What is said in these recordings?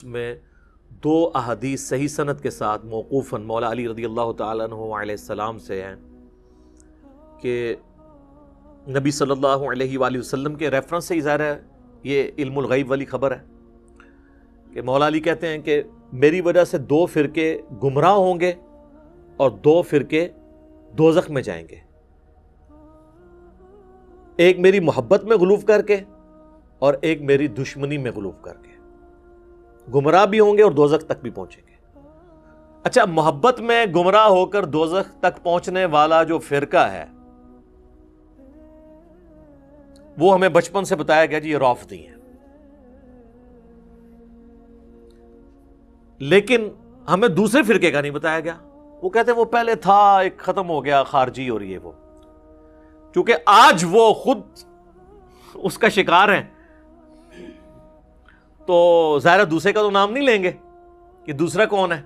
میں دو احادیث صحیح سند کے ساتھ موقوفاً مولا علی رضی اللہ تعالیٰ عنہ علیہ السلام سے ہیں کہ نبی صلی اللہ علیہ وآلہ وسلم کے ریفرنس سے ظاہر ہے یہ علم الغیب والی خبر ہے کہ مولا علی کہتے ہیں کہ میری وجہ سے دو فرقے گمراہ ہوں گے اور دو فرقے دوزخ میں جائیں گے، ایک میری محبت میں غلوف کر کے اور ایک میری دشمنی میں غلوف کر کے، گمراہ بھی ہوں گے اور دوزخ تک بھی پہنچیں گے۔ اچھا، محبت میں گمراہ ہو کر دوزخ تک پہنچنے والا جو فرقہ ہے وہ ہمیں بچپن سے بتایا گیا جی یہ رافضی ہیں، لیکن ہمیں دوسرے فرقے کا نہیں بتایا گیا۔ وہ کہتے ہیں وہ پہلے تھا، ایک ختم ہو گیا، خارجی اور یہ وہ، چونکہ آج وہ خود اس کا شکار ہیں تو ظاہر دوسرے کا تو نام نہیں لیں گے کہ دوسرا کون ہے۔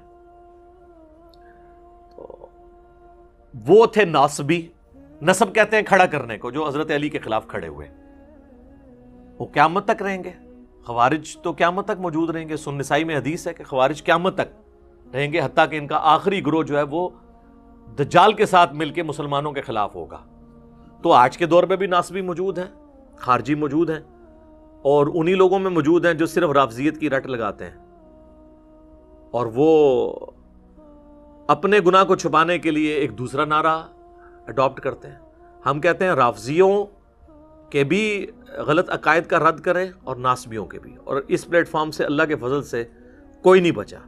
تو وہ تھے ناصبی، نسب کہتے ہیں کھڑا کرنے کو، جو حضرت علی کے خلاف کھڑے ہوئے، وہ قیامت تک رہیں گے۔ خوارج تو قیامت تک موجود رہیں گے، سنن نسائی میں حدیث ہے کہ خوارج قیامت تک رہیں گے، حتیٰ کہ ان کا آخری گروہ جو ہے وہ دجال کے ساتھ مل کے مسلمانوں کے خلاف ہوگا۔ تو آج کے دور میں بھی ناصبی موجود ہیں، خارجی موجود ہیں، اور انہی لوگوں میں موجود ہیں جو صرف رافضیت کی رٹ لگاتے ہیں، اور وہ اپنے گناہ کو چھپانے کے لیے ایک دوسرا نعرہ اڈاپٹ کرتے ہیں۔ ہم کہتے ہیں رافضیوں کے بھی غلط عقائد کا رد کریں اور ناصبیوں کے بھی، اور اس پلیٹ فارم سے اللہ کے فضل سے کوئی نہیں بچا۔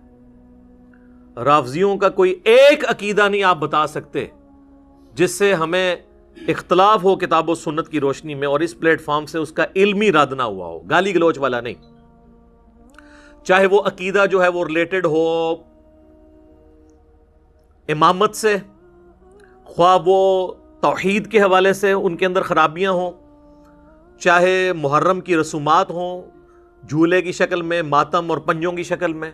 رافضیوں کا کوئی ایک عقیدہ نہیں آپ بتا سکتے جس سے ہمیں اختلاف ہو کتاب و سنت کی روشنی میں، اور اس پلیٹ فارم سے اس کا علمی رد نہ ہوا ہو، گالی گلوچ والا نہیں۔ چاہے وہ عقیدہ جو ہے وہ ریلیٹڈ ہو امامت سے، خواہ وہ توحید کے حوالے سے ان کے اندر خرابیاں ہوں، چاہے محرم کی رسومات ہوں، جھولے کی شکل میں، ماتم اور پنجوں کی شکل میں،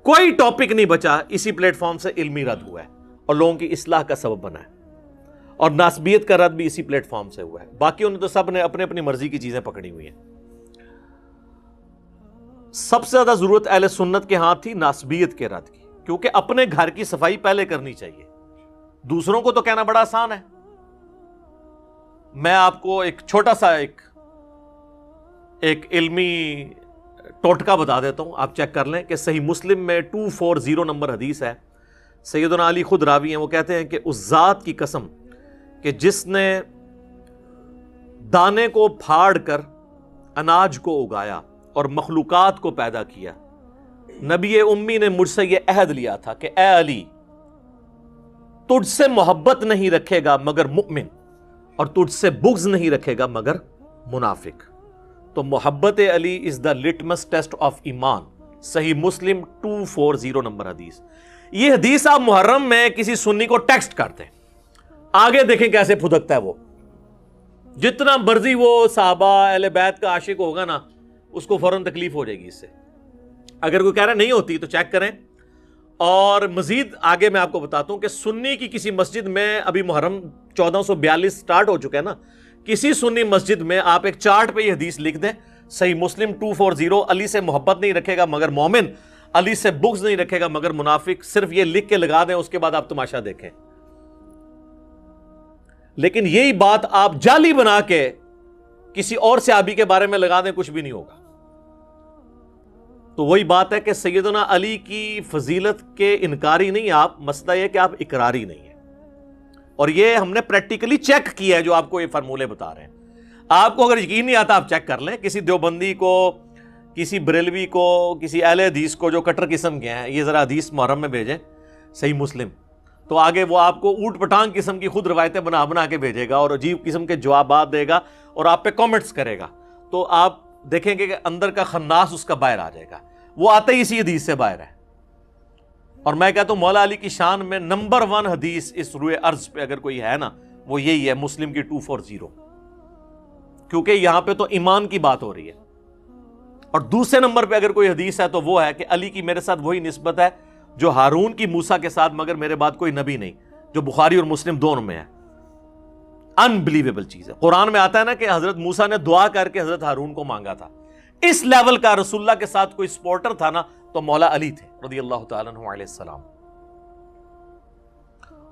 کوئی ٹاپک نہیں بچا، اسی پلیٹ فارم سے علمی رد ہوا ہے اور لوگوں کی اصلاح کا سبب بنا ہے، اور ناسبیت کا رد بھی اسی پلیٹ فارم سے ہوا ہے۔ باقیوں نے تو سب نے اپنے اپنی مرضی کی چیزیں پکڑی ہوئی ہیں۔ سب سے زیادہ ضرورت اہل سنت کے ہاں تھی ناسبیت کے رد کی، کیونکہ اپنے گھر کی صفائی پہلے کرنی چاہیے، دوسروں کو تو کہنا بڑا آسان ہے۔ میں آپ کو ایک چھوٹا سا ایک علمی ٹوٹکا بتا دیتا ہوں، آپ چیک کر لیں کہ صحیح مسلم میں 240 نمبر حدیث ہے، سیدنا علی خود راوی ہیں، وہ کہتے ہیں کہ اس ذات کی قسم کہ جس نے دانے کو پھاڑ کر اناج کو اگایا اور مخلوقات کو پیدا کیا، نبی امی نے مجھ سے یہ عہد لیا تھا کہ اے علی، تجھ سے محبت نہیں رکھے گا مگر مؤمن، اور تجھ سے بغض نہیں رکھے گا مگر منافق۔ تو محبت علی از دا لٹمس ٹیسٹ آف ایمان، صحیح مسلم 240 نمبر حدیث۔ یہ حدیث آپ محرم میں کسی سنی کو ٹیکسٹ کرتے ہیں، آگے دیکھیں کیسے پھدکتا ہے وہ، جتنا مرضی وہ صحابہ اہل بیت کا عاشق ہوگا نا، اس کو فوراً تکلیف ہو جائے گی اس سے۔ اگر کوئی کہہ رہا نہیں ہوتی تو چیک کریں۔ اور مزید آگے میں آپ کو بتاتا ہوں کہ سنی کی کسی مسجد میں، ابھی محرم 1442 سٹارٹ ہو چکا ہے نا، کسی سنی مسجد میں آپ ایک چارٹ پہ یہ حدیث لکھ دیں، صحیح مسلم 240، علی سے محبت نہیں رکھے گا مگر مومن، علی سے بغض نہیں رکھے گا مگر منافق، صرف یہ لکھ کے لگا دیں، اس کے بعد آپ تماشا دیکھیں۔ لیکن یہی بات آپ جعلی بنا کے کسی اور صحابی کے بارے میں لگا دیں، کچھ بھی نہیں ہوگا۔ تو وہی بات ہے کہ سیدنا علی کی فضیلت کے انکاری نہیں آپ، مسئلہ یہ کہ آپ اقراری نہیں ہیں، اور یہ ہم نے پریکٹیکلی چیک کیا ہے جو آپ کو یہ فارمولے بتا رہے ہیں۔ آپ کو اگر یقین نہیں آتا آپ چیک کر لیں، کسی دیوبندی کو، کسی بریلوی کو، کسی اہل حدیث کو جو کٹر قسم کے ہیں، یہ ذرا حدیث محرم میں بھیجیں صحیح مسلم، تو آگے وہ آپ کو اوٹ پٹانگ قسم کی خود روایتیں بنا بنا کے بھیجے گا اور عجیب قسم کے جوابات دے گا اور آپ پہ کامنٹس کرے گا، تو آپ دیکھیں گے کہ اندر کا خناس اس کا باہر آ جائے گا، وہ آتے ہی اسی حدیث سے باہر ہے۔ اور میں کہتا ہوں مولا علی کی شان میں نمبر 1 حدیث اس روئے ارض پہ اگر کوئی ہے نا، وہ یہی ہے، مسلم کی 240، کیونکہ یہاں پہ تو ایمان کی بات ہو رہی ہے۔ اور دوسرے نمبر پہ اگر کوئی حدیث ہے تو وہ ہے کہ علی کی میرے ساتھ وہی نسبت ہے جو ہارون کی موسیٰ کے ساتھ، مگر میرے بعد کوئی نبی نہیں، جو بخاری اور مسلم دونوں میں ہے۔ انبلیویبل چیز ہے، قرآن میں آتا ہے نا کہ حضرت موسیٰ نے دعا کر کے حضرت ہارون کو مانگا تھا اس لیول کا رسول اللہ کے ساتھ کوئی سپورٹر تھا نا تو مولا علی تھے رضی اللہ تعالیٰ عنہ علیہ السلام.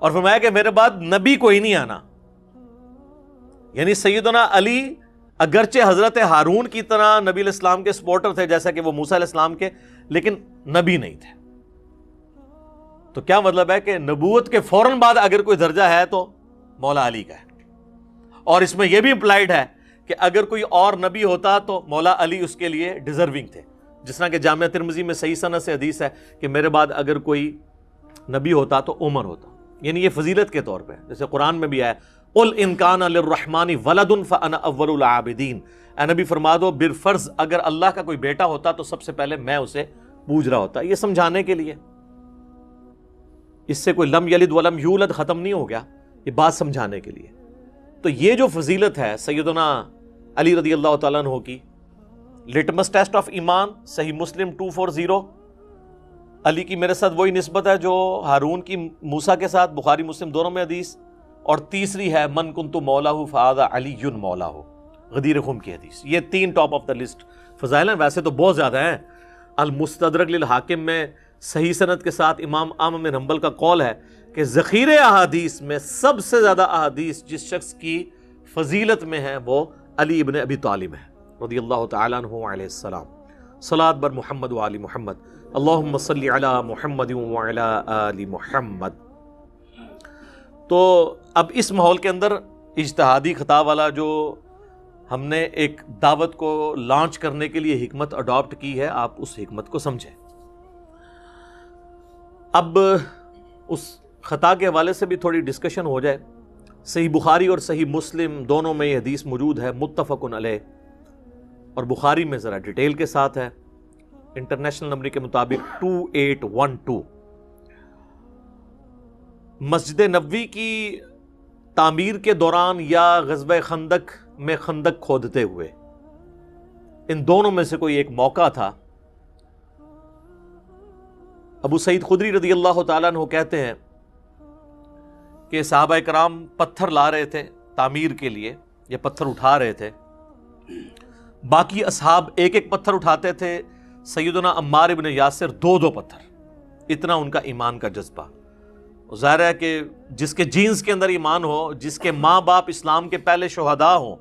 اور فرمایا کہ میرے بعد نبی کوئی نہیں آنا. یعنی سیدنا علی اگرچہ حضرت ہارون کی طرح نبی علیہ السلام کے سپورٹر تھے جیسا کہ وہ موسیٰ علیہ السلام کے، لیکن نبی نہیں تھے. تو کیا مطلب ہے کہ نبوت کے فوراً بعد اگر کوئی درجہ ہے تو مولا علی کا ہے. اور اس میں یہ بھی امپلائڈ ہے کہ اگر کوئی اور نبی ہوتا تو مولا علی اس کے لیے ڈیزرونگ تھے. جس طرح کہ جامعہ ترمذی میں صحیح سند سے حدیث ہے کہ میرے بعد اگر کوئی نبی ہوتا تو عمر ہوتا. یعنی یہ فضیلت کے طور پہ، جیسے قرآن میں بھی ہے قُلْ إِنْ كَانَ لِلرَّحْمَنِ وَلَدٌ فَأَنَا أَوَّلُ الْعَابِدِينَ. اے نبی فرما دو بالفرض اگر اللہ کا کوئی بیٹا ہوتا تو سب سے پہلے میں اسے پوج رہا ہوتا. یہ سمجھانے کے لیے، اس سے کوئی لم یلد ولم یولد ختم نہیں ہو گیا، یہ بات سمجھانے کے لیے. تو یہ جو فضیلت ہے سیدنا علی رضی اللہ تعالیٰ عنہ کی، لٹمس ٹیسٹ آف ایمان صحیح مسلم 240. علی کی میرے ساتھ وہی نسبت ہے جو ہارون کی موسیٰ کے ساتھ، بخاری مسلم دونوں میں حدیث. اور تیسری ہے من کنت مولاہ فہذا علی مولاہ، غدیر خم کی حدیث. یہ 3 ٹاپ آف دا لسٹ فضائل ہیں. ویسے تو بہت زیادہ ہیں. المستدرک للحاکم میں صحیح سند کے ساتھ امام احمد بن حنبل کا قول ہے کہ ذخیرے احادیث میں سب سے زیادہ احادیث جس شخص کی فضیلت میں ہیں وہ علی ابن ابی طالب ہے رضی اللہ تعالیٰ عنہ علیہ السلام. صلاۃ بر محمد و آل محمد، اللہم صلی علی محمد و علی آل محمد. تو اب اس ماحول کے اندر اجتہادی خطا والا جو ہم نے ایک دعوت کو لانچ کرنے کے لیے حکمت اڈاپٹ کی ہے، آپ اس حکمت کو سمجھیں. اب اس خطا کے حوالے سے بھی تھوڑی ڈسکشن ہو جائے. صحیح بخاری اور صحیح مسلم دونوں میں یہ حدیث موجود ہے متفق علیہ، اور بخاری میں ذرا ڈیٹیل کے ساتھ ہے. انٹرنیشنل نمبر کے مطابق 2812. مسجد نبوی کی تعمیر کے دوران یا غزوہ خندق میں خندق کھودتے ہوئے، ان دونوں میں سے کوئی ایک موقع تھا. ابو سعید خدری رضی اللہ تعالیٰ عنہ کہتے ہیں کہ صحابہ کرام پتھر لا رہے تھے تعمیر کے لیے، یا پتھر اٹھا رہے تھے. باقی اصحاب ایک ایک پتھر اٹھاتے تھے، سیدنا عمار ابن یاسر 2 پتھر. اتنا ان کا ایمان کا جذبہ. ظاہر ہے کہ جس کے جینز کے اندر ایمان ہو، جس کے ماں باپ اسلام کے پہلے شہداء ہوں،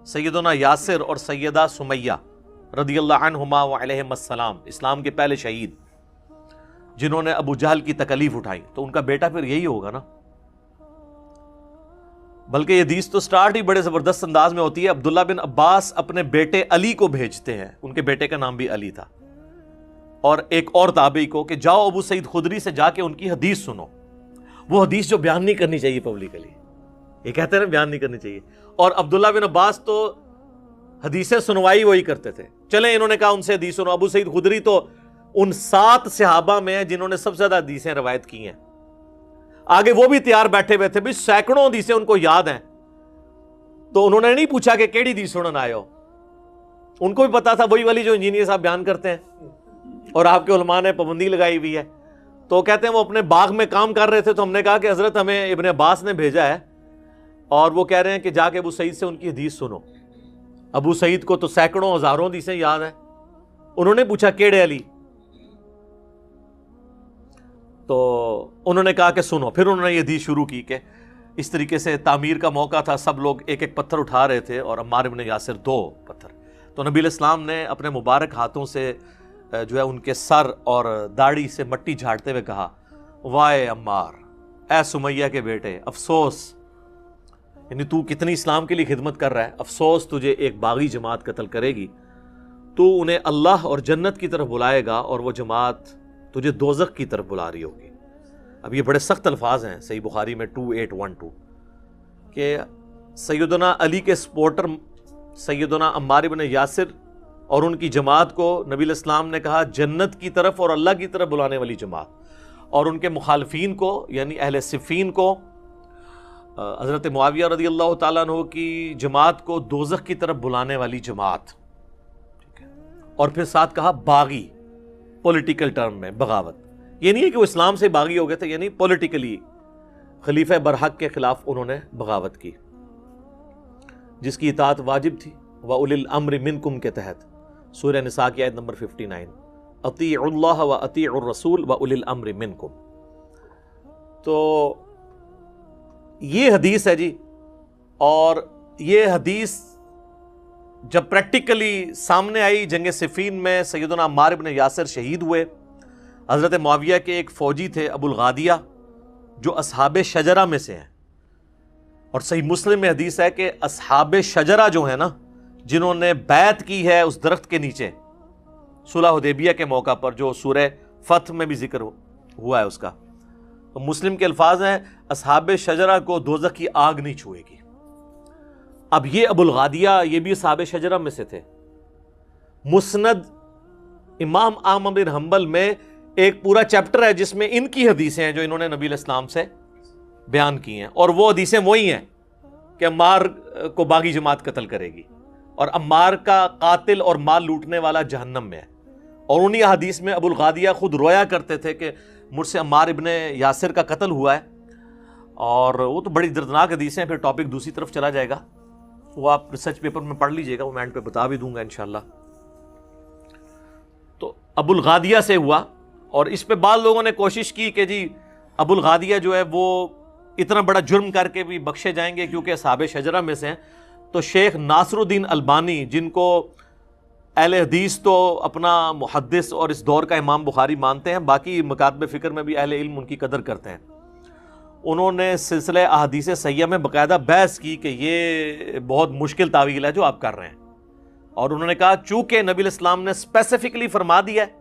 سیدنا یاسر اور سیدہ سمیہ رضی اللہ عنہما وعلیہم السلام، اسلام کے پہلے شہید جنہوں نے ابو جہل کی تکلیف اٹھائی، تو ان کا بیٹا پھر یہی ہوگا نا. بلکہ یہ حدیث تو سٹارٹ ہی بڑے زبردست انداز میں ہوتی ہے. عبداللہ بن عباس اپنے بیٹے علی کو بھیجتے ہیں، ان کے بیٹے کا نام بھی علی تھا، اور ایک اور تابعی کو کہ جاؤ ابو سعید خدری سے جا کے ان کی حدیث سنو. وہ حدیث جو بیان نہیں کرنی چاہیے پبلکلی، یہ کہتے ہیں نا بیان نہیں کرنی چاہیے. اور عبداللہ بن عباس تو حدیثیں سنوائی وہی کرتے تھے. چلیں انہوں نے کہا ان سے حدیث سنو. ابو سعید خدری تو ان 7 صحابہ میں ہیں جنہوں نے سب سے زیادہ حدیثیں روایت کی ہیں. آگے وہ بھی تیار بیٹھے ہوئے تھے، بھی سینکڑوں حدیثیں ان کو یاد ہیں. تو انہوں نے نہیں پوچھا کہ کیڑی حدیث سنن آئے ہو. ان کو بھی پتا تھا وہی والی جو انجینئر صاحب بیان کرتے ہیں، اور آپ کے علماء نے پابندی لگائی ہوئی ہے. تو کہتے ہیں وہ اپنے باغ میں کام کر رہے تھے، تو ہم نے کہا کہ حضرت ہمیں ابن عباس نے بھیجا ہے، اور وہ کہہ رہے ہیں کہ جا کے ابو سعید سے ان کی حدیث سنو. ابو سعید کو تو سینکڑوں ہزاروں حدیثیں یاد ہیں. انہوں نے پوچھا کیڑے علی؟ تو انہوں نے کہا کہ سنو. پھر انہوں نے یہ حدیث شروع کی کہ اس طریقے سے تعمیر کا موقع تھا، سب لوگ ایک ایک پتھر اٹھا رہے تھے، اور عمار ابن یاسر 2 پتھر. تو نبی علیہ السلام نے اپنے مبارک ہاتھوں سے جو ہے ان کے سر اور داڑھی سے مٹی جھاڑتے ہوئے کہا وائے عمار، اے سمیہ کے بیٹے، افسوس، یعنی تو کتنی اسلام کے لیے خدمت کر رہا ہے، افسوس تجھے ایک باغی جماعت قتل کرے گی. تو انہیں اللہ اور جنت کی طرف بلائے گا، اور وہ جماعت تجھے دوزخ کی طرف بلا رہی ہوگی. اب یہ بڑے سخت الفاظ ہیں صحیح بخاری میں 2812 کہ سیدنا علی کے سپورٹر سیدنا عمار بن یاسر اور ان کی جماعت کو نبی علیہ السلام نے کہا جنت کی طرف اور اللہ کی طرف بلانے والی جماعت، اور ان کے مخالفین کو یعنی اہل صفین کو، حضرت معاویہ رضی اللہ تعالیٰ عنہ کی جماعت کو دوزخ کی طرف بلانے والی جماعت. اور پھر ساتھ کہا باغی، پولیٹیکل ٹرم میں بغاوت. یہ نہیں ہے کہ وہ اسلام سے باغی ہو گئے تھے، یعنی پولیٹیکلی خلیفہ برحق کے خلاف انہوں نے بغاوت کی، جس کی اطاعت واجب تھی وَأُولِي الْأَمْرِ مِنْكُمْ کے تحت. سورہ نساء کی آیت نمبر 59، اطیعوا اللہ و اطیعوا الرسول و اولی الامر منکم۔ تو یہ حدیث ہے جی، اور یہ حدیث جب پریکٹیکلی سامنے آئی جنگ صفین میں سیدنا عمار بن یاسر شہید ہوئے۔ حضرت معاویہ کے ایک فوجی تھے ابو الغادیہ جو اصحاب شجرہ میں سے ہیں، اور صحیح مسلم میں حدیث ہے کہ اصحاب شجرہ جو ہیں نا، جنہوں نے بیعت کی ہے اس درخت کے نیچے صلح حدیبیہ کے موقع پر، جو سورہ فتح میں بھی ذکر ہوا ہے اس کا، تو مسلم کے الفاظ ہیں اصحاب شجرہ کو دوزخ کی آگ نہیں چھوئے گی۔ اب یہ ابو الغادیہ یہ بھی اصحاب شجرہ میں سے تھے۔ مسند امام احمد بن حنبل میں ایک پورا چیپٹر ہے جس میں ان کی حدیثیں ہیں جو انہوں نے نبی علیہ السلام سے بیان کی ہیں، اور وہ حدیثیں وہی ہیں کہ عمار کو باغی جماعت قتل کرے گی، اور عمار کا قاتل اور مال لوٹنے والا جہنم میں ہے۔ اور انہی حدیث میں ابو الغادیہ خود رویا کرتے تھے کہ مجھ سے عمار ابن یاسر کا قتل ہوا ہے، اور وہ تو بڑی دردناک حدیثیں ہیں، پھر ٹاپک دوسری طرف چلا جائے گا، وہ آپ ریسرچ پیپر میں پڑھ لیجئے گا، وہ میں اینڈ پہ بتا بھی دوں گا انشاءاللہ۔ تو ابو الغادیہ سے ہوا، اور اس پہ بعض لوگوں نے کوشش کی کہ جی ابو الغادیہ جو ہے وہ اتنا بڑا جرم کر کے بھی بخشے جائیں گے کیونکہ اصحاب شجرہ میں سے ہیں۔ تو شیخ ناصر الدین البانی، جن کو اہل حدیث تو اپنا محدث اور اس دور کا امام بخاری مانتے ہیں، باقی مکاتب فکر میں بھی اہل علم ان کی قدر کرتے ہیں، انہوں نے سلسلہ احادیث صحیحہ میں باقاعدہ بحث کی کہ یہ بہت مشکل تعویل ہے جو آپ کر رہے ہیں، اور انہوں نے کہا چونکہ نبی علیہ السلام نے اسپیسیفکلی فرما دیا ہے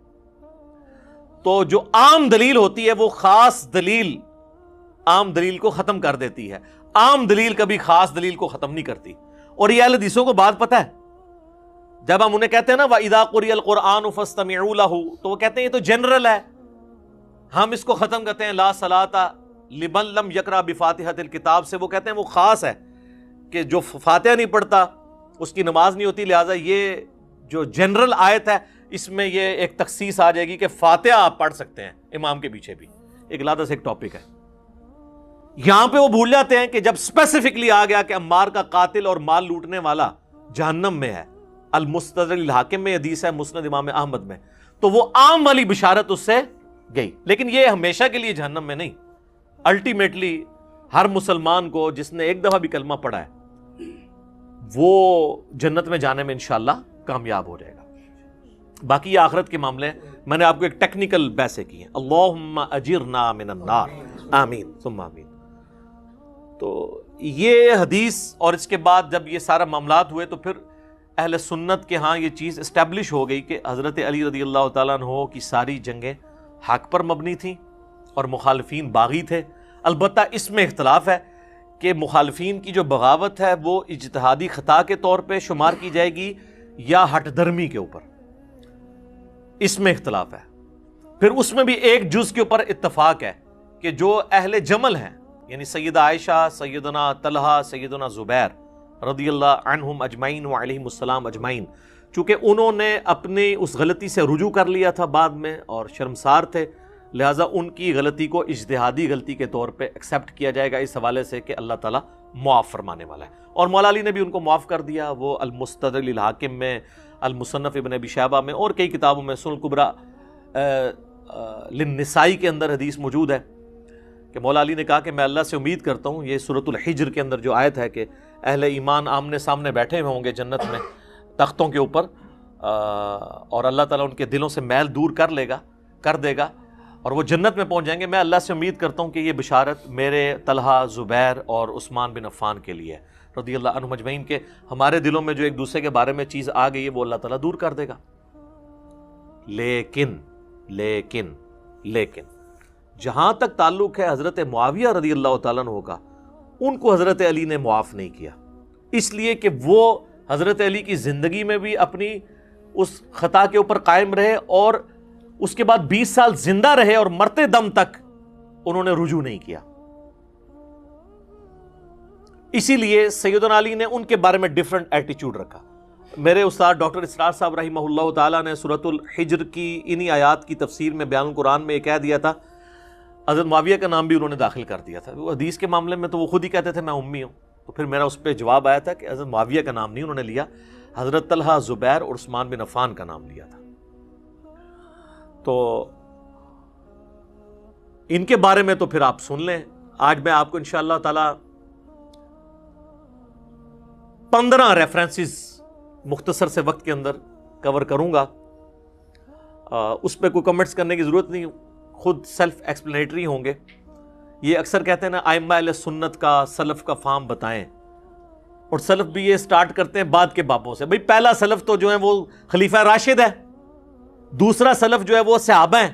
تو جو عام دلیل ہوتی ہے وہ خاص دلیل عام دلیل کو ختم کر دیتی ہے، عام دلیل کبھی خاص دلیل کو ختم نہیں کرتی۔ اور یہ اہل حدیثوں کو بات پتہ ہے، جب ہم انہیں کہتے ہیں نا وَإِذَا قُرِئَ الْقُرْآنُ فَاسْتَمِعُوا لَهُ، تو وہ کہتے ہیں یہ تو جنرل ہے، ہم اس کو ختم کرتے ہیں لا صلاۃ لمن لم یقرأ بفاتحۃ الکتاب سے، وہ کہتے ہیں وہ خاص ہے کہ جو فاتحہ نہیں پڑھتا اس کی نماز نہیں ہوتی، لہٰذا یہ جو جنرل آیت ہے اس میں یہ ایک تخصیص آ جائے گی کہ فاتحہ آپ پڑھ سکتے ہیں امام کے پیچھے بھی، ایک علیحدہ سے ایک ٹاپک ہے۔ یہاں پہ وہ بھول جاتے ہیں کہ جب اسپیسیفکلی آ گیا کہ عمار کا قاتل اور مال لوٹنے والا جہنم میں ہے، المستدرک الحاکم میں حدیث ہے، مسند امام احمد میں، تو وہ عام والی بشارت اس سے گئی، لیکن یہ ہمیشہ کے لیے جہنم میں نہیں، الٹیمیٹلی ہر مسلمان کو جس نے ایک دفعہ بھی کلمہ پڑھا ہے وہ جنت میں جانے میں انشاءاللہ کامیاب ہو جائے گا۔ باقی یہ آخرت کے معاملے ہیں، میں نے آپ کو ایک ٹیکنیکل بحثیں کی ہیں، اللہم اجرنا من النار، آمین ثم آمین۔ تو یہ حدیث اور اس کے بعد جب یہ سارا معاملات ہوئے تو پھر اہل سنت کے ہاں یہ چیز اسٹیبلش ہو گئی کہ حضرت علی رضی اللہ تعالیٰ عنہ کی ساری جنگیں حق پر مبنی تھیں اور مخالفین باغی تھے۔ البتہ اس میں اختلاف ہے کہ مخالفین کی جو بغاوت ہے وہ اجتہادی خطا کے طور پہ شمار کی جائے گی یا ہٹ درمی کے اوپر، اس میں اختلاف ہے۔ پھر اس میں بھی ایک جز کے اوپر اتفاق ہے کہ جو اہل جمل ہیں، یعنی سیدہ عائشہ، سیدنا طلحہ، سیدنا زبیر رضی اللہ عنہم اجمعین وعلیہم السلام اجمعین، چونکہ انہوں نے اپنی اس غلطی سے رجوع کر لیا تھا بعد میں اور شرمسار تھے، لہٰذا ان کی غلطی کو اجتہادی غلطی کے طور پہ ایکسیپٹ کیا جائے گا اس حوالے سے کہ اللہ تعالیٰ معاف فرمانے والا ہے، اور مولا علی نے بھی ان کو معاف کر دیا۔ وہ المستدرک للحاکم میں، المصنف ابن ابی شیبہ میں اور کئی کتابوں میں، سنن الکبریٰ للنسائی کے اندر حدیث موجود ہے کہ مولا علی نے کہا کہ میں اللہ سے امید کرتا ہوں، یہ سورۃ الحجر کے اندر جو آیت ہے کہ اہل ایمان آمنے سامنے بیٹھے ہوئے ہوں گے جنت میں تختوں کے اوپر، اور اللہ تعالیٰ ان کے دلوں سے میل دور کر دے گا اور وہ جنت میں پہنچ جائیں گے۔ میں اللہ سے امید کرتا ہوں کہ یہ بشارت میرے طلحہ، زبیر اور عثمان بن عفان کے لیے رضی اللہ عنہم اجمعین، کے ہمارے دلوں میں جو ایک دوسرے کے بارے میں چیز آ گئی ہے وہ اللہ تعالیٰ دور کر دے گا۔ لیکن جہاں تک تعلق ہے حضرت معاویہ رضی اللہ تعالیٰ عنہ کا، ان کو حضرت علی نے معاف نہیں کیا، اس لیے کہ وہ حضرت علی کی زندگی میں بھی اپنی اس خطا کے اوپر قائم رہے اور اس کے بعد 20 سال زندہ رہے اور مرتے دم تک انہوں نے رجوع نہیں کیا۔ اسی لیے سیدنا علی نے ان کے بارے میں ڈیفرنٹ ایٹیچیوڈ رکھا۔ میرے استاد ڈاکٹر اسرار صاحب رحمہ اللہ تعالیٰ نے سورۃ الحجر کی انہی آیات کی تفسیر میں بیان القرآن میں یہ کہہ دیا تھا، حضرت معاویہ کا نام بھی انہوں نے داخل کر دیا تھا۔ وہ حدیث کے معاملے میں تو وہ خود ہی کہتے تھے میں امی ہوں، تو پھر میرا اس پہ جواب آیا تھا کہ حضرت معاویہ کا نام نہیں انہوں نے لیا، حضرت طلحہ، زبیر اور عثمان بن عفان کا نام لیا تھا. تو ان کے بارے میں تو پھر آپ سن لیں. آج میں آپ کو انشاءاللہ تعالی 15 ریفرنسز مختصر سے وقت کے اندر کور کروں گا. اس پہ کوئی کمنٹس کرنے کی ضرورت نہیں، خود سیلف ایکسپلینیٹری ہوں گے. یہ اکثر کہتے ہیں نا ائمہ اہل سنت کا سلف کا فام بتائیں، اور سلف بھی یہ سٹارٹ کرتے ہیں بعد کے بابوں سے. بھئی پہلا سلف تو جو ہے وہ خلیفہ راشد ہے، دوسرا سلف جو ہے وہ صحابہ ہیں.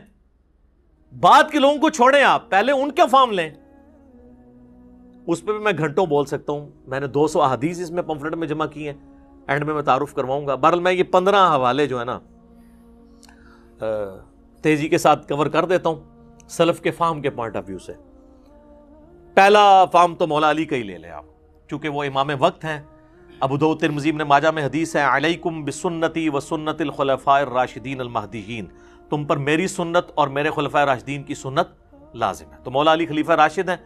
بعد کے لوگوں کو چھوڑیں، آپ پہلے ان کا فام لیں. اس پہ بھی میں گھنٹوں بول سکتا ہوں. میں نے 200 احادیث اس میں پمفلٹ میں جمع کی ہیں، اینڈ میں تعارف کرواؤں گا. بہرحال میں یہ 15 حوالے جو ہے نا تیزی کے ساتھ کور کر دیتا ہوں سلف کے فام کے پوائنٹ آف ویو سے. پہلا فام تو مولا علی کا ہی لے لیں آپ، چونکہ وہ امام وقت ہیں. ابو داؤد، ترمذی، ابن ماجہ میں حدیث ہے، علیکم بسنتی و سنت الخلفاء الراشدین المہدیین، تم پر میری سنت اور میرے خلفاء راشدین کی سنت لازم ہے. تو مولا علی خلیفہ راشد ہیں.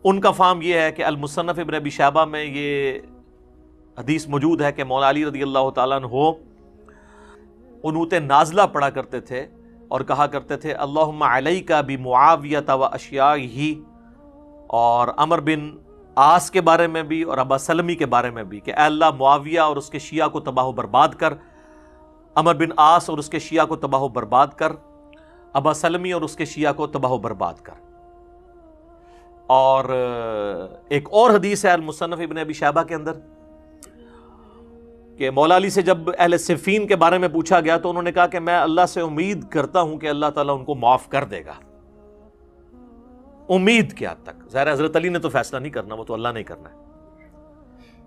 ان کا فام یہ ہے کہ المصنف ابن ابی شیبہ میں یہ حدیث موجود ہے کہ مولا علی رضی اللہ تعالیٰ عنہ قنوت نازلہ پڑھا کرتے تھے اور کہا کرتے تھے اللہم علیک بمعاویہ و اشیاءہ، اور عمر بن عاص کے بارے میں بھی اور ابا سلمی کے بارے میں بھی کہ اے اللہ معاویہ اور اس کے شیعہ کو تباہ و برباد کر، عمر بن عاص اور اس کے شیعہ کو تباہ و برباد کر، ابا سلمی اور اس کے شیعہ کو تباہ و برباد کر. اور ایک اور حدیث ہے المصنف ابن ابی شیبہ کے اندر کہ مولا علی سے جب اہل صفین کے بارے میں پوچھا گیا تو انہوں نے کہا کہ میں اللہ سے امید کرتا ہوں کہ اللہ تعالیٰ ان کو معاف کر دے گا. امید کیا تک؟ ظاہر حضرت علی نے تو فیصلہ نہیں کرنا، وہ تو اللہ نے کرنا ہے.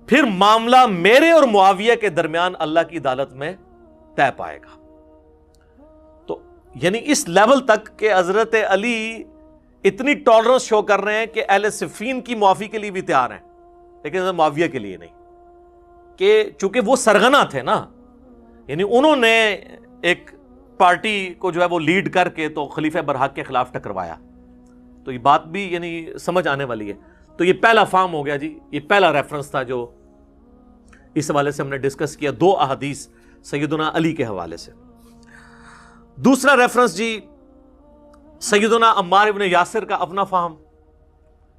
پھر معاملہ میرے اور معاویہ کے درمیان اللہ کی عدالت میں طے پائے گا. تو یعنی اس لیول تک کہ حضرت علی اتنی ٹالرنس شو کر رہے ہیں کہ اہل صفین کی معافی کے لیے بھی تیار ہیں، لیکن حضرت معاویہ کے لیے نہیں، کہ چونکہ وہ سرغنہ تھے نا، یعنی انہوں نے ایک پارٹی کو جو ہے وہ لیڈ کر کے تو خلیفہ برحق کے خلاف ٹکروایا. تو یہ بات بھی یعنی سمجھ آنے والی ہے. تو یہ پہلا فارم ہو گیا جی، یہ پہلا ریفرنس تھا جو اس حوالے سے ہم نے ڈسکس کیا، 2 احادیث سیدنا علی کے حوالے سے. دوسرا ریفرنس جی سیدنا عمار ابن یاسر کا اپنا فہم،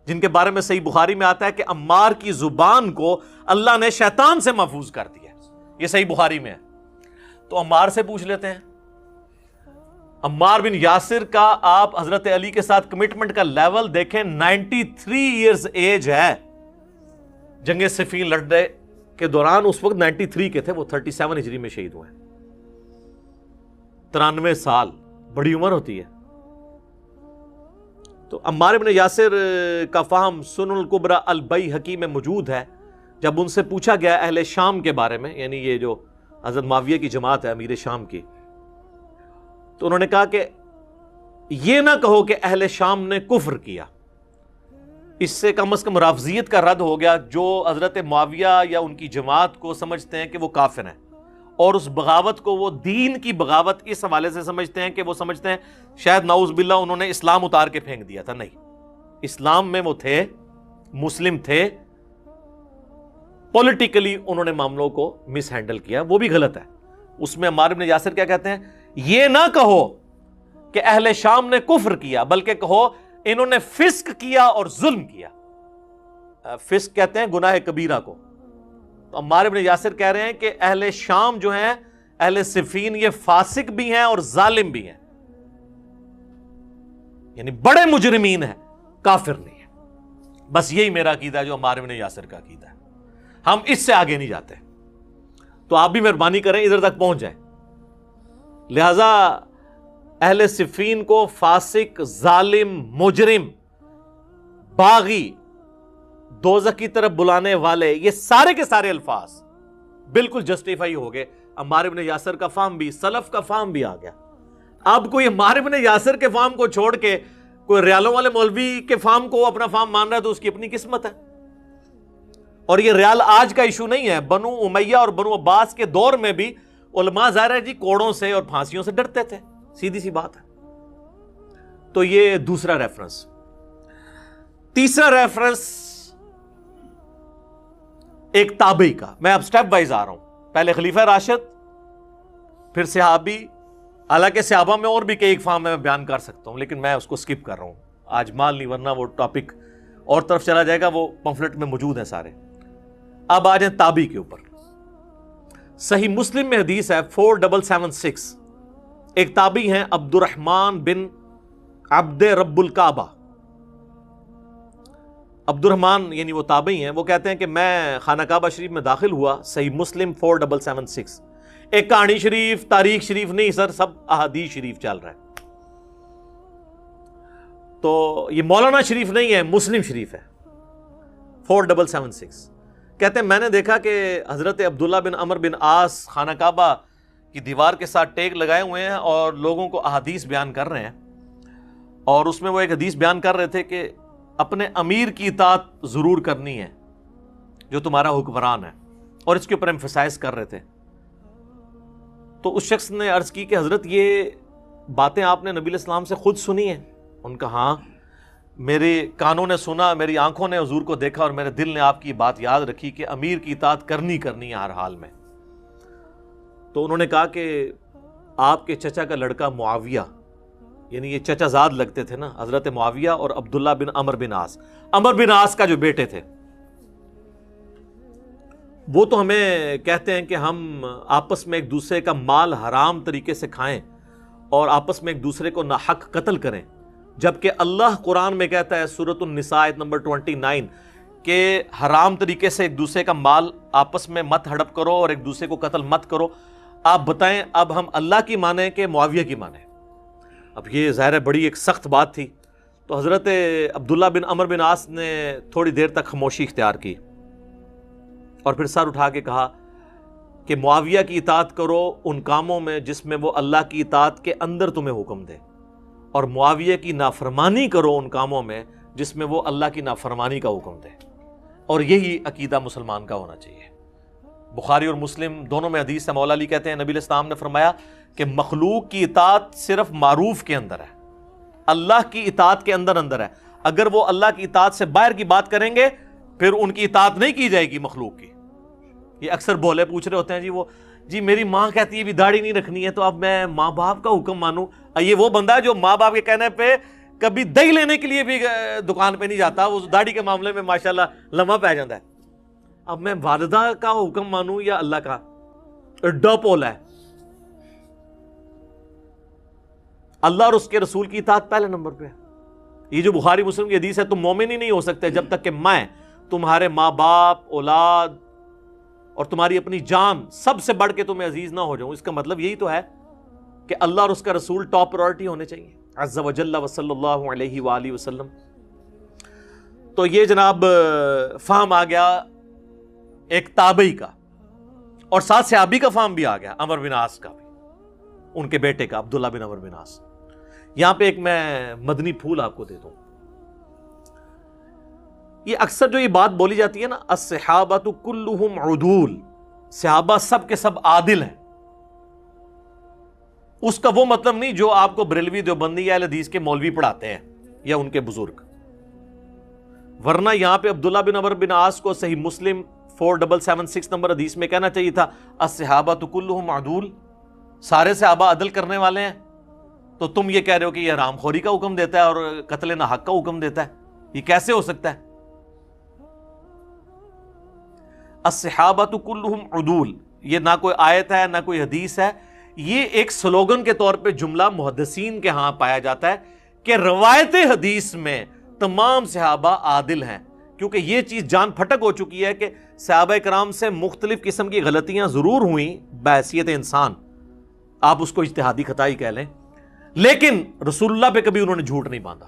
جن کے بارے میں صحیح بخاری میں آتا ہے کہ عمار کی زبان کو اللہ نے شیطان سے محفوظ کر دیا. یہ صحیح بخاری میں ہے. تو عمار سے پوچھ لیتے ہیں. عمار بن یاسر کا آپ حضرت علی کے ساتھ کمٹمنٹ کا لیول دیکھیں، 93 ایئرز ایج ہے. جنگ صفین لڑنے کے دوران اس وقت 93 کے تھے، وہ 37 ہجری میں شہید ہوئے. 93 سال بڑی عمر ہوتی ہے. تو عمار بن یاسر کا فہم سنن الکبری البیہقی میں موجود ہے. جب ان سے پوچھا گیا اہل شام کے بارے میں، یعنی یہ جو حضرت معاویہ کی جماعت ہے امیر شام کی، تو انہوں نے کہا کہ یہ نہ کہو کہ اہل شام نے کفر کیا. اس سے کم از کم رافضیت کا رد ہو گیا، جو حضرت معاویہ یا ان کی جماعت کو سمجھتے ہیں کہ وہ کافر ہیں، اور اس بغاوت کو وہ دین کی بغاوت اس حوالے سے سمجھتے ہیں کہ وہ سمجھتے ہیں شاید نعوذ باللہ انہوں نے اسلام اتار کے پھینک دیا تھا. نہیں، اسلام میں وہ تھے، مسلم تھے، پولیٹیکلی انہوں نے معاملوں کو مس ہینڈل کیا، وہ بھی غلط ہے. اس میں عمار بن یاسر کیا کہتے ہیں، یہ نہ کہو کہ اہل شام نے کفر کیا، بلکہ کہو انہوں نے فسق کیا اور ظلم کیا. فسق کہتے ہیں گناہ کبیرہ کو. تو عمار بن یاسر کہہ رہے ہیں کہ اہل شام جو ہیں، اہل صفین، یہ فاسق بھی ہیں اور ظالم بھی ہیں، یعنی بڑے مجرمین ہیں، کافر نہیں ہے. بس یہی میرا عقیدہ ہے جو عمار بن یاسر کا عقیدہ ہے. ہم اس سے آگے نہیں جاتے. تو آپ بھی مہربانی کریں ادھر تک پہنچ جائیں. لہذا اہل صفین کو فاسق، ظالم، مجرم، باغی، دوزخ کی طرف بلانے والے، یہ سارے کے سارے الفاظ بالکل جسٹیفائی ہو گئے. عمار بن یاسر کا فہم بھی، سلف کا فہم بھی آ گیا. اب کوئی عمار بن یاسر کے فہم کو چھوڑ کے کوئی ریالوں والے مولوی کے فہم کو اپنا فہم مان رہا ہے تو اس کی اپنی قسمت ہے. اور یہ ریال آج کا ایشو نہیں ہے. بنو امیہ اور بنو عباس کے دور میں بھی علماء ظاہر ہے جی کوڑوں سے اور پھانسیوں سے ڈرتے تھے، سیدھی سی بات ہے. تو یہ دوسرا ریفرنس. تیسرا ریفرنس ایک تابعی کا، میں اب سٹیپ وائز آ رہا ہوں. پہلے خلیفہ راشد، پھر صحابی. حالانکہ صحابہ میں اور بھی کئی اقسام میں بیان کر سکتا ہوں، لیکن میں اس کو سکپ کر رہا ہوں آج، مال نہیں، ورنہ وہ ٹاپک اور طرف چلا جائے گا. وہ پمفلٹ میں موجود ہیں سارے. اب آ جائیں تابعی کے اوپر. صحیح مسلم میں حدیث ہے 4776. ایک تابعی ہیں عبد الرحمن بن عبد رب الکعبہ. عبد الرحمن یعنی وہ تابعی ہیں، وہ کہتے ہیں کہ میں خانہ کعبہ شریف میں داخل ہوا. صحیح مسلم 4776. ایک کہانی شریف، تاریخ شریف نہیں سر، سب احادیث شریف چل رہا ہے. تو یہ مولانا شریف نہیں ہے، مسلم شریف ہے 4776. کہتے ہیں میں نے دیکھا کہ حضرت عبداللہ بن عمر بن عاص خانہ کعبہ کی دیوار کے ساتھ ٹیک لگائے ہوئے ہیں اور لوگوں کو احادیث بیان کر رہے ہیں. اور اس میں وہ ایک حدیث بیان کر رہے تھے کہ اپنے امیر کی اطاعت ضرور کرنی ہے جو تمہارا حکمران ہے، اور اس کے اوپر ایمفسائز کر رہے تھے. تو اس شخص نے عرض کی کہ حضرت یہ باتیں آپ نے نبی علیہ السلام سے خود سنی ہیں؟ ان کا ہاں، میرے کانوں نے سنا، میری آنکھوں نے حضور کو دیکھا، اور میرے دل نے آپ کی بات یاد رکھی کہ امیر کی اطاعت کرنی ہے ہر حال میں. تو انہوں نے کہا کہ آپ کے چچا کا لڑکا معاویہ، یعنی یہ چچا زاد لگتے تھے نا، حضرت معاویہ اور عبداللہ بن عمر بن عاص، عمر بن عاص کا جو بیٹے تھے، وہ تو ہمیں کہتے ہیں کہ ہم آپس میں ایک دوسرے کا مال حرام طریقے سے کھائیں اور آپس میں ایک دوسرے کو ناحق قتل کریں، جبکہ اللہ قرآن میں کہتا ہے سورۃ النساء آیت نمبر 29 کہ حرام طریقے سے ایک دوسرے کا مال آپس میں مت ہڑپ کرو اور ایک دوسرے کو قتل مت کرو. آپ بتائیں اب ہم اللہ کی مانیں کہ معاویہ کی مانیں؟ اب یہ ظاہر ہے بڑی ایک سخت بات تھی. تو حضرت عبداللہ بن عمر بن عاص نے تھوڑی دیر تک خاموشی اختیار کی اور پھر سر اٹھا کے کہا کہ معاویہ کی اطاعت کرو ان کاموں میں جس میں وہ اللہ کی اطاعت کے اندر تمہیں حکم دے، اور معاویہ کی نافرمانی کرو ان کاموں میں جس میں وہ اللہ کی نافرمانی کا حکم دے. اور یہی عقیدہ مسلمان کا ہونا چاہیے. بخاری اور مسلم دونوں میں حدیث ہے، مولا علی کہتے ہیں نبی علیہ السلام نے فرمایا کہ مخلوق کی اطاعت صرف معروف کے اندر ہے، اللہ کی اطاعت کے اندر ہے. اگر وہ اللہ کی اطاعت سے باہر کی بات کریں گے پھر ان کی اطاعت نہیں کی جائے گی مخلوق کی. یہ اکثر بولے پوچھ رہے ہوتے ہیں جی میری ماں کہتی ہے بھی داڑھی نہیں رکھنی ہے تو اب میں ماں باپ کا حکم مانوں. یہ وہ بندہ ہے جو ماں باپ کے کہنے پہ کبھی دہی لینے کے لیے بھی دکان پہ نہیں جاتا، وہ داڑھی کے معاملے میں ماشاءاللہ لمحہ پہ جاتا ہے. اب میں والدہ کا حکم مانوں یا اللہ کا؟ ایڈا پولا ہے. اللہ اور اس کے رسول کی اطاعت پہلے نمبر پہ ہے. یہ جو بخاری مسلم کی حدیث ہے تم مومن ہی نہیں ہو سکتے جب تک کہ میں تمہارے ماں باپ، اولاد اور تمہاری اپنی جان سب سے بڑھ کے تمہیں عزیز نہ ہو جاؤں. اس کا مطلب یہی تو ہے کہ اللہ اور اس کا رسول ٹاپ پرائورٹی ہونے چاہیے عز و جل و صلی اللہ علیہ وآلہ وسلم. تو یہ جناب فہم آ گیا ایک تابعی کا، اور ساتھ صحابی کا فہم بھی آ گیا، عمر بن عاص کا بھی، ان کے بیٹے کا عبداللہ بن عمر بن عاص. یہاں پہ ایک میں مدنی پھول آپ کو دے دوں. یہ اکثر جو یہ بات بولی جاتی ہے نا، الصحابۃ کلہم عدول، صحابہ سب کے سب عادل ہیں، اس کا وہ مطلب نہیں جو آپ کو بریلوی دیوبندی یا اہل حدیث کے مولوی پڑھاتے ہیں یا ان کے بزرگ. ورنہ یہاں پہ عبداللہ بن عمر بن عاص کو صحیح مسلم 4776 نمبر حدیث میں کہنا چاہیے تھا الصحابۃ کلہم عدول، سارے صحابہ عدل کرنے والے ہیں. تو تم یہ کہہ رہے ہو کہ یہ حرام خوری کا حکم دیتا ہے اور قتل ناحق کا حکم دیتا ہے، یہ کیسے ہو سکتا ہے؟ الصحابۃ کلہم عدول یہ نہ کوئی آیت ہے نہ کوئی حدیث ہے، یہ ایک سلوگن کے طور پہ جملہ محدثین کے ہاں پایا جاتا ہے کہ روایت حدیث میں تمام صحابہ عادل ہیں. کیونکہ یہ چیز جان پھٹک ہو چکی ہے کہ صحابہ کرام سے مختلف قسم کی غلطیاں ضرور ہوئیں بحیثیت انسان، آپ اس کو اجتہادی خطائی کہہ لیں، لیکن رسول اللہ پہ کبھی انہوں نے جھوٹ نہیں باندھا،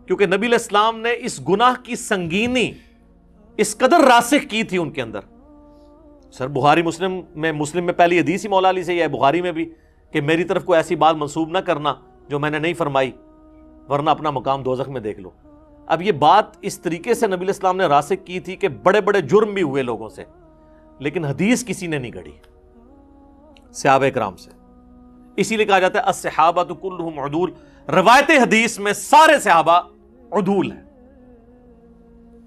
کیونکہ نبی علیہ السلام نے اس گناہ کی سنگینی اس قدر راسخ کی تھی ان کے اندر. سر بخاری مسلم میں پہلی حدیث ہی مولا علی سے یہ ہے، بخاری میں بھی، کہ میری طرف کوئی ایسی بات منسوب نہ کرنا جو میں نے نہیں فرمائی ورنہ اپنا مقام دوزخ میں دیکھ لو. اب یہ بات اس طریقے سے نبی علیہ السلام نے راسخ کی تھی کہ بڑے بڑے جرم بھی ہوئے لوگوں سے، لیکن حدیث کسی نے نہیں گھڑی صحابہ کرام سے. اسی لیے کہا جاتا ہے الصحابۃ کلہم عدول، روایت حدیث میں سارے صحابہ عدول ہیں.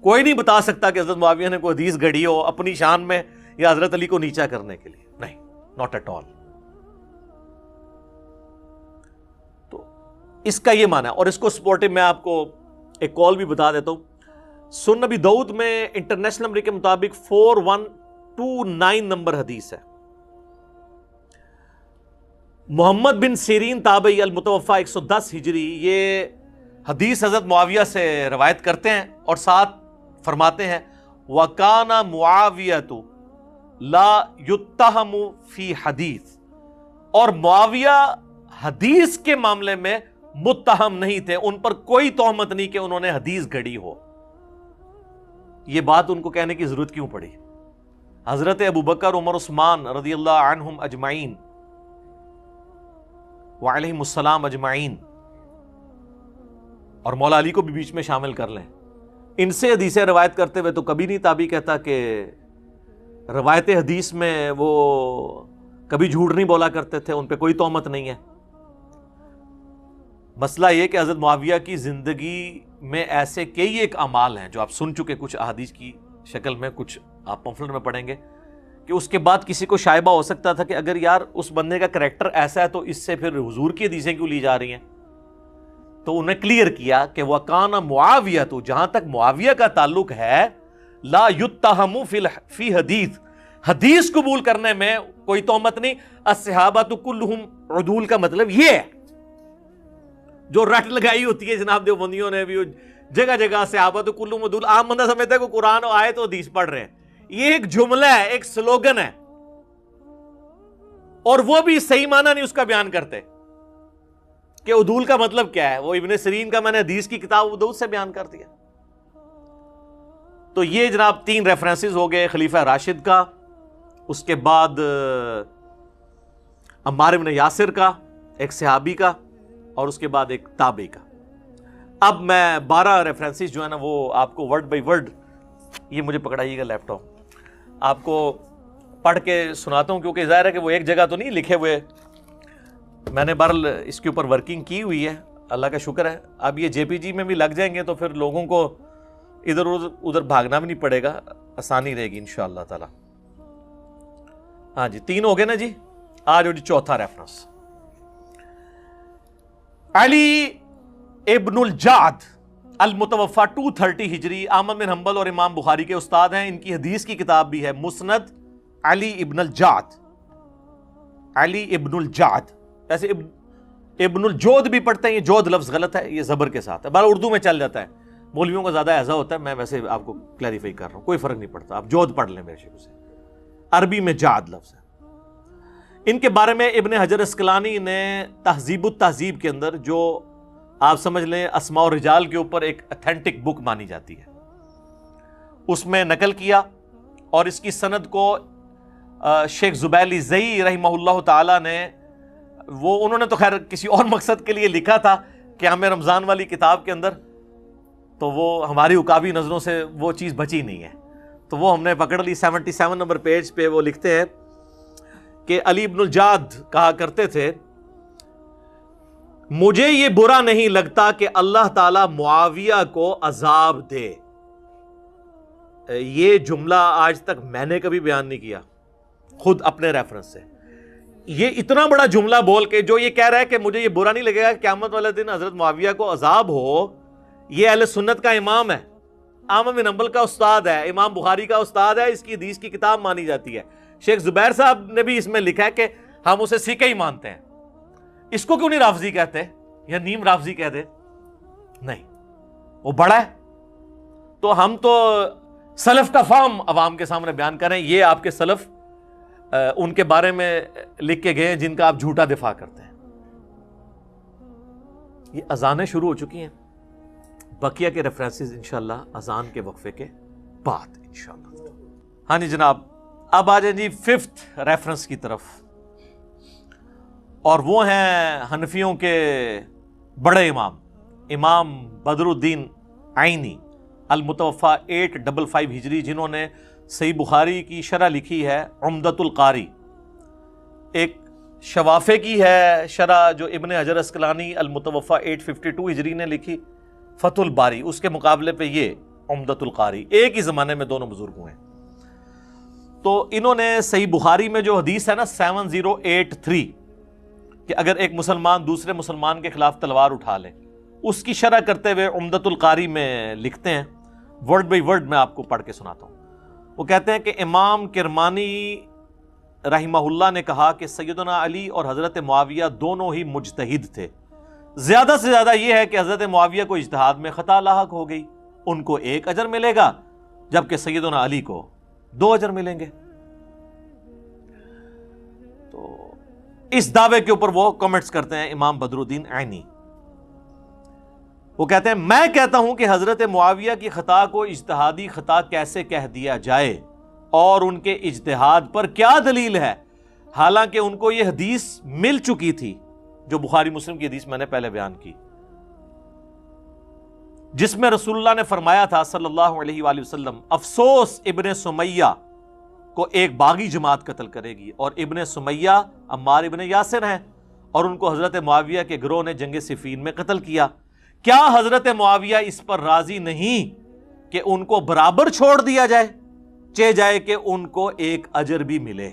کوئی نہیں بتا سکتا کہ حضرت معاویہ نے کوئی حدیث گھڑی ہو اپنی شان میں یا حضرت علی کو نیچا کرنے کے لیے، نہیں، ناٹ ایٹ آل۔ تو اس کا یہ معنی ہے، اور اس کو سپورٹو میں آپ کو ایک کال بھی بتا دیتا ہوں۔ سنن نبی داؤد میں انٹرنیشنل نمبر کے مطابق 4129 نمبر حدیث ہے۔ محمد بن سیرین تابعی المتوفا 110 ہجری، یہ حدیث حضرت معاویہ سے روایت کرتے ہیں اور ساتھ فرماتے ہیں وَكَانَ مُعَاوِيَةُ لَا يُتَّهَمُ فِي حدیث، اور معاویہ حدیث کے معاملے میں متہم نہیں تھے، ان پر کوئی تہمت نہیں کہ انہوں نے حدیث گھڑی ہو۔ یہ بات ان کو کہنے کی ضرورت کیوں پڑی؟ حضرت ابوبکر، عمر، عثمان رضی اللہ عنہم اجمعین وعلیہم السلام اجمعین، اور مولا علی کو بھی بیچ میں شامل کر لیں، ان سے حدیثیں روایت کرتے ہوئے تو کبھی نہیں تابعی کہتا کہ روایت حدیث میں وہ کبھی جھوٹ نہیں بولا کرتے تھے، ان پہ کوئی تہمت نہیں ہے۔ مسئلہ یہ کہ حضرت معاویہ کی زندگی میں ایسے کئی ایک اعمال ہیں جو آپ سن چکے، کچھ احادیث کی شکل میں، کچھ آپ پمفلٹ میں پڑھیں گے، کہ اس کے بعد کسی کو شائبہ ہو سکتا تھا کہ اگر یار اس بندے کا کریکٹر ایسا ہے تو اس سے پھر حضور کی حدیثیں کیوں لی جا رہی ہیں؟ تو انہیں کلیئر کیا کہ وَكَانَ مُعَاوِيَةُ، جہاں تک معاویہ کا تعلق ہے، لا يُتَّهَمُ فی حدیث، حدیث قبول کرنے میں کوئی تہمت نہیں۔ الصحابۃ کلھم عدول کا مطلب یہ ہے، جو رٹ لگائی ہوتی ہے جناب دیوبندیوں نے بھی جگہ جگہ صحابۃ کلھم عدول، عام بندہ سمجھتا ہے کہ قرآن آئے تو حدیث پڑھ رہے ہیں، یہ ایک جملہ ہے، ایک سلوگن ہے، اور وہ بھی صحیح معنی نہیں اس کا بیان کرتے کہ عدول کا مطلب کیا ہے۔ وہ ابن سیرین کا میں نے حدیث کی کتاب عدود سے بیان کر دیا۔ تو یہ جناب 3 ریفرنسز ہو گئے، خلیفہ راشد کا، اس کے بعد عمار بن یاسر کا، ایک صحابی کا، اور اس کے بعد ایک تابعی کا۔ اب میں 12 ریفرنسز جو ہے نا وہ آپ کو ورڈ بائی ورڈ، یہ مجھے پکڑائیے گا لیپ ٹاپ، آپ کو پڑھ کے سناتا ہوں، کیونکہ ظاہر ہے کہ وہ ایک جگہ تو نہیں لکھے ہوئے، میں نے بہرحال اس کے اوپر ورکنگ کی ہوئی ہے، اللہ کا شکر ہے۔ اب یہ جے پی جی میں بھی لگ جائیں گے تو پھر لوگوں کو ادھر ادھر بھاگنا بھی نہیں پڑے گا، آسانی رہے گی انشاءاللہ تعالی۔ ہاں جی 3 ہو گئے نا جی، آج جی 4تھا ریفرنس۔ علی ابن الجعد المتوفا 230 ہجری، احمد بن حنبل اور امام بخاری کے استاد ہیں، ان کی حدیث کی کتاب بھی ہے مسند علی ابن الجعد، علی ابن الجعد، ایسے ابن الجود بھی پڑھتے ہیں، یہ جود لفظ غلط ہے، یہ زبر کے ساتھ ہے، بہرحال اردو میں چل جاتا ہے، مولویوں کا زیادہ ایسا ہوتا ہے، میں ویسے آپ کو کلیریفائی کر رہا ہوں، کوئی فرق نہیں پڑتا، آپ جود پڑھ لیں میرے شروع سے، عربی میں جعد لفظ ہے۔ ان کے بارے میں ابن حجر اسقلانی نے تہذیب التہذیب کے اندر، جو آپ سمجھ لیں اسماء و رجال کے اوپر ایک اتھینٹک بک مانی جاتی ہے، اس میں نقل کیا، اور اس کی سند کو شیخ زبیلی زئی رحمہ اللہ تعالی نے، وہ انہوں نے تو خیر کسی اور مقصد کے لیے لکھا تھا قیام رمضان والی کتاب کے اندر، تو وہ ہماری عقابی نظروں سے وہ چیز بچی نہیں ہے، تو وہ ہم نے پکڑ لی۔ 77 نمبر پیج پہ وہ لکھتے ہیں کہ علی ابن الجعد کہا کرتے تھے، مجھے یہ برا نہیں لگتا کہ اللہ تعالی معاویہ کو عذاب دے۔ یہ جملہ آج تک میں نے کبھی بیان نہیں کیا خود اپنے ریفرنس سے، یہ اتنا بڑا جملہ بول کے جو یہ کہہ رہا ہے کہ مجھے یہ برا نہیں لگے گا کہ قیامت والے دن حضرت معاویہ کو عذاب ہو، یہ اہل سنت کا امام ہے، احمد بن حنبل کا استاد ہے، امام بخاری کا استاد ہے، اس کی حدیث کی کتاب مانی جاتی ہے۔ شیخ زبیر صاحب نے بھی اس میں لکھا ہے کہ ہم اسے سیکھے ہی مانتے ہیں، اس کو کیوں نہیں رافضی کہتے یا نیم رافضی کہہ دے؟ نہیں، وہ بڑا ہے، تو ہم تو سلف کا فہم عوام کے سامنے بیان کریں، یہ آپ کے سلف ان کے بارے میں لکھ کے گئے جن کا آپ جھوٹا دفاع کرتے ہیں۔ یہ اذانیں شروع ہو چکی ہیں، بقیہ کے ریفرنسز انشاءاللہ اذان کے وقفے کے بعد انشاءاللہ۔ ہاں جی جناب، اب آ جائیں جی 5th ریفرنس کی طرف، اور وہ ہیں حنفیوں کے بڑے امام، امام بدر الدین عینی المتوفا 855 ہجری، جنہوں نے صحیح بخاری کی شرح لکھی ہے عمدۃ القاری، ایک شوافے کی ہے شرح جو ابن حجر اسقلانی المتوفا 852 ہجری نے لکھی فتح الباری، اس کے مقابلے پہ یہ عمدۃ القاری، ایک ہی زمانے میں دونوں بزرگ ہوئے ہیں۔ تو انہوں نے صحیح بخاری میں جو حدیث ہے نا 7083 کہ اگر ایک مسلمان دوسرے مسلمان کے خلاف تلوار اٹھا لے، اس کی شرح کرتے ہوئے عمدۃ القاری میں لکھتے ہیں، ورڈ بائی ورڈ میں آپ کو پڑھ کے سناتا ہوں۔ وہ کہتے ہیں کہ امام کرمانی رحمہ اللہ نے کہا کہ سیدنا علی اور حضرت معاویہ دونوں ہی مجتہد تھے، زیادہ سے زیادہ یہ ہے کہ حضرت معاویہ کو اجتہاد میں خطا لاحق ہو گئی، ان کو 1 اجر ملے گا جبکہ سیدنا علی کو 2 اجر ملیں گے۔ تو اس دعوے کے اوپر وہ کمنٹس کرتے ہیں امام بدر الدین عینی، وہ کہتے ہیں میں کہتا ہوں کہ حضرت معاویہ کی خطا کو اجتہادی خطا کیسے کہہ دیا جائے اور ان کے اجتہاد پر کیا دلیل ہے، حالانکہ ان کو یہ حدیث مل چکی تھی جو بخاری مسلم کی حدیث میں نے پہلے بیان کی، جس میں رسول اللہ نے فرمایا تھا صلی اللہ علیہ وآلہ وسلم، افسوس ابن سمیہ کو ایک باغی جماعت قتل کرے گی، اور ابن سمیہ عمار ابن یاسر ہیں اور ان کو حضرت معاویہ کے گروہ نے جنگ صفین میں قتل کیا۔ کیا حضرت معاویہ اس پر راضی نہیں کہ ان کو برابر چھوڑ دیا جائے، چہ جائے کہ ان کو 1 اجر بھی ملے؟